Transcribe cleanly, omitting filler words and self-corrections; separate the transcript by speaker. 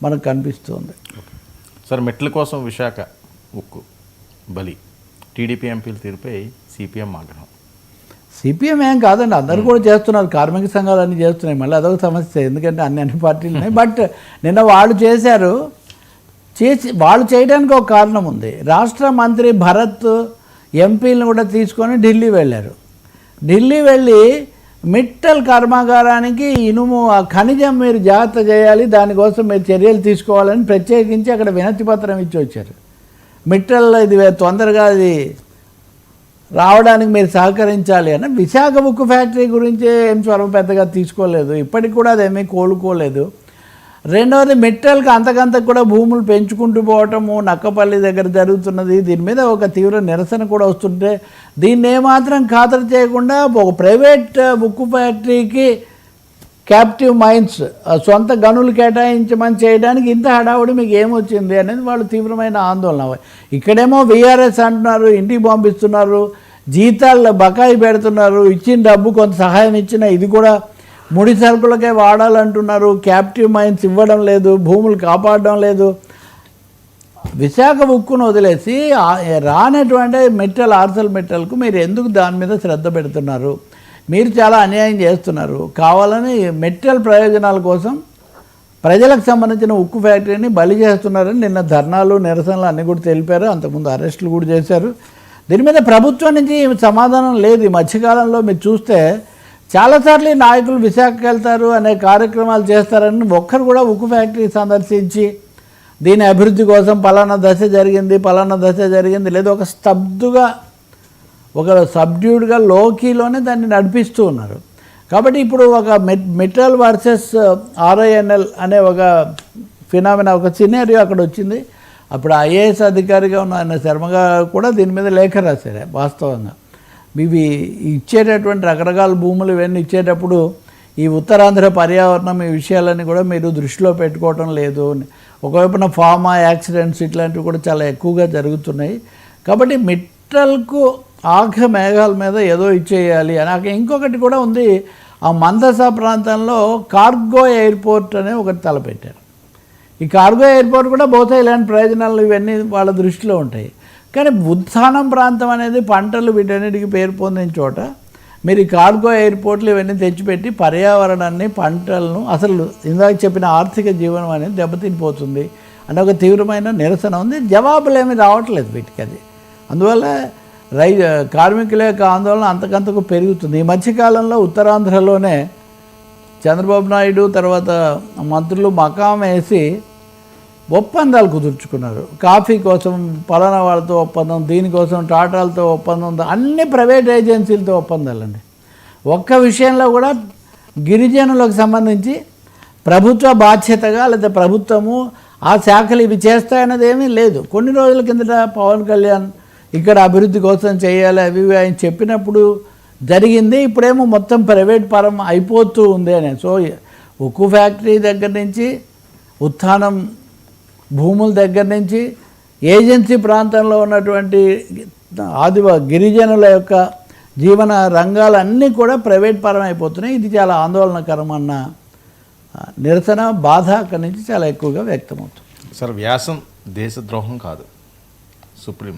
Speaker 1: మనకు కనిపిస్తుంది.
Speaker 2: సార్, మెట్ల కోసం విశాఖ ఉక్కు బలి, టీడీపీ ఎంపీల తీరుపై సిపిఎం ఆగ్రహం.
Speaker 1: సిపిఎం ఏం కాదండి, అందరూ కూడా చేస్తున్నారు, కార్మిక సంఘాలు అన్నీ చేస్తున్నాయి. మళ్ళీ అదొక సమస్య, ఎందుకంటే అన్ని పార్టీలు ఉన్నాయి. బట్ నిన్న వాళ్ళు చేశారు, వాళ్ళు చేయడానికి ఒక కారణం ఉంది. రాష్ట్ర మంత్రి భరత్ ఎంపీలను కూడా తీసుకొని ఢిల్లీ వెళ్ళారు. ఢిల్లీ వెళ్ళి మిట్టల్ కర్మాగారానికి ఇనుము ఖనిజం మీరు జాగ్రత్త చేయాలి, దానికోసం మీరు చర్యలు తీసుకోవాలని ప్రత్యేకించి అక్కడ వినతి పత్రం ఇచ్చి వచ్చారు. మిట్టల్ ఇది తొందరగా అది రావడానికి మీరు సహకరించాలి అని. విశాఖ ఉక్కు ఫ్యాక్టరీ గురించి ఏం స్వరం పెద్దగా తీసుకోలేదు, ఇప్పటికి కూడా అదేమీ కోలుకోలేదు. రెండవది, మిట్టల్కి అంతకంతకు కూడా భూములు పెంచుకుంటూ పోవటము నక్కపల్లి దగ్గర జరుగుతున్నది. దీని మీద ఒక తీవ్ర నిరసన కూడా వస్తుంటే దీన్ని ఏమాత్రం ఖాతరు చేయకుండా ఒక ప్రైవేట్ ఉక్కు ఫ్యాక్టరీకి క్యాప్టివ్ మైన్స్ సొంత గనులు కేటాయించమని చేయడానికి ఇంత హడావుడి మీకు ఏమొచ్చింది అనేది వాళ్ళు తీవ్రమైన ఆందోళన. ఇక్కడేమో వీఆర్ఎస్ అంటున్నారు, ఇంటికి పంపిస్తున్నారు, జీతాలు బకాయి పెడుతున్నారు, ఇచ్చిన డబ్బు కొంత సహాయం ఇచ్చిన ఇది కూడా ముడి సరుకులకే వాడాలంటున్నారు, క్యాప్టివ్ మైన్స్ ఇవ్వడం లేదు, భూములు కాపాడడం లేదు. విశాఖ ఉక్కును వదిలేసి రానటువంటి మెటల్ ఆర్సల్ మెటల్కు మీరు ఎందుకు దాని మీద శ్రద్ధ పెడుతున్నారు? మీరు చాలా అన్యాయం చేస్తున్నారు. కావాలని మెటల్ ప్రయోజనాల కోసం ప్రజలకు సంబంధించిన ఉక్కు ఫ్యాక్టరీని బలి చేస్తున్నారని నిన్న ధర్నాలు నిరసనలు అన్నీ కూడా తెలిపారు. అంతకుముందు అరెస్టులు కూడా చేశారు. దీని మీద ప్రభుత్వం నుంచి సమాధానం లేదు. ఈ మధ్యకాలంలో మీరు చూస్తే చాలాసార్లు నాయకులు విశాఖకి వెళ్తారు, అనే కార్యక్రమాలు చేస్తారని ఒక్కరు కూడా ఉక్కు ఫ్యాక్టరీ సందర్శించి దీని అభివృద్ధి కోసం పలానా దశ జరిగింది లేదా ఒక స్తబ్దుగా ఒక సబ్డ్యూడ్గా లోకీలోనే దాన్ని నడిపిస్తూ ఉన్నారు. కాబట్టి ఇప్పుడు ఒక మెటల్ వర్సెస్ ఆర్ఐఎన్ఎల్ అనే ఒక ఫినామినా, ఒక సినారియో అక్కడ వచ్చింది. అప్పుడు ఐఏఎస్ అధికారిగా ఉన్న ఆయన శర్మగా కూడా దీని మీద లేఖ రాశారు. వాస్తవంగా ఇవి ఇచ్చేటటువంటి రకరకాల భూములు ఇవన్నీ ఇచ్చేటప్పుడు ఈ ఉత్తరాంధ్ర పర్యావరణం ఈ విషయాలన్నీ కూడా మీరు దృష్టిలో పెట్టుకోవటం లేదు. ఒకవైపున ఫార్మా యాక్సిడెంట్స్ ఇట్లాంటివి కూడా చాలా ఎక్కువగా జరుగుతున్నాయి. కాబట్టి మిట్టల్కు ఆఘ మేఘాల మీద ఏదో ఇచ్చేయాలి అని. ఇంకొకటి కూడా ఉంది, ఆ మందస ప్రాంతంలో కార్గో ఎయిర్పోర్ట్ అనే ఒకటి తలపెట్టారు. ఈ కార్గో ఎయిర్పోర్ట్ కూడా బహుశా ఇలాంటి ప్రయోజనాలు ఇవన్నీ వాళ్ళ దృష్టిలో ఉంటాయి. కానీ ఉత్థానం ప్రాంతం అనేది పంటలు వీటన్నిటికీ పేరు పొందిన చోట మీరు ఈ కార్గో ఎయిర్పోర్ట్లు ఇవన్నీ తెచ్చిపెట్టి పర్యావరణాన్ని, పంటలను, అసలు ఇందాక చెప్పిన ఆర్థిక జీవనం అనేది దెబ్బతినిపోతుంది అని ఒక తీవ్రమైన నిరసన ఉంది. జవాబులు ఏమీ రావట్లేదు వీటికి. అది అందువల్ల కార్మికుల యొక్క ఆందోళన అంతకంతకు పెరుగుతుంది. ఈ మధ్యకాలంలో ఉత్తరాంధ్రలోనే చంద్రబాబు నాయుడు తర్వాత మంత్రులు మకాం వేసి ఒప్పందాలు కుదుర్చుకున్నారు. కాఫీ కోసం పలానా వాళ్ళతో ఒప్పందం, దీనికోసం టాటాలతో ఒప్పందం, అన్ని ప్రైవేట్ ఏజెన్సీలతో ఒప్పందాలండి. ఒక్క విషయంలో కూడా గిరిజనులకు సంబంధించి ప్రభుత్వ బాధ్యతగా లేదా ప్రభుత్వము ఆ శాఖలు ఇవి చేస్తాయన్నది ఏమీ లేదు. కొన్ని రోజుల కిందట పవన్ కళ్యాణ్ ఇక్కడ అభివృద్ధి కోసం చేయాలి అవి ఆయన చెప్పినప్పుడు జరిగింది. ఇప్పుడేమో మొత్తం ప్రైవేట్ పరం అయిపోతూ ఉంది అని. సో ఉక్కు ఫ్యాక్టరీ దగ్గర నుంచి, ఉత్థానం భూముల దగ్గర నుంచి, ఏజెన్సీ ప్రాంతంలో ఉన్నటువంటి గిరిజనుల యొక్క జీవన రంగాలన్నీ కూడా ప్రైవేట్ పరం అయిపోతున్నాయి. ఇది చాలా ఆందోళనకరమన్న నిరసన, బాధ అక్కడి నుంచి చాలా ఎక్కువగా వ్యక్తమవుతుంది.
Speaker 2: సార్, వ్యాసం దేశద్రోహం కాదు, సుప్రీం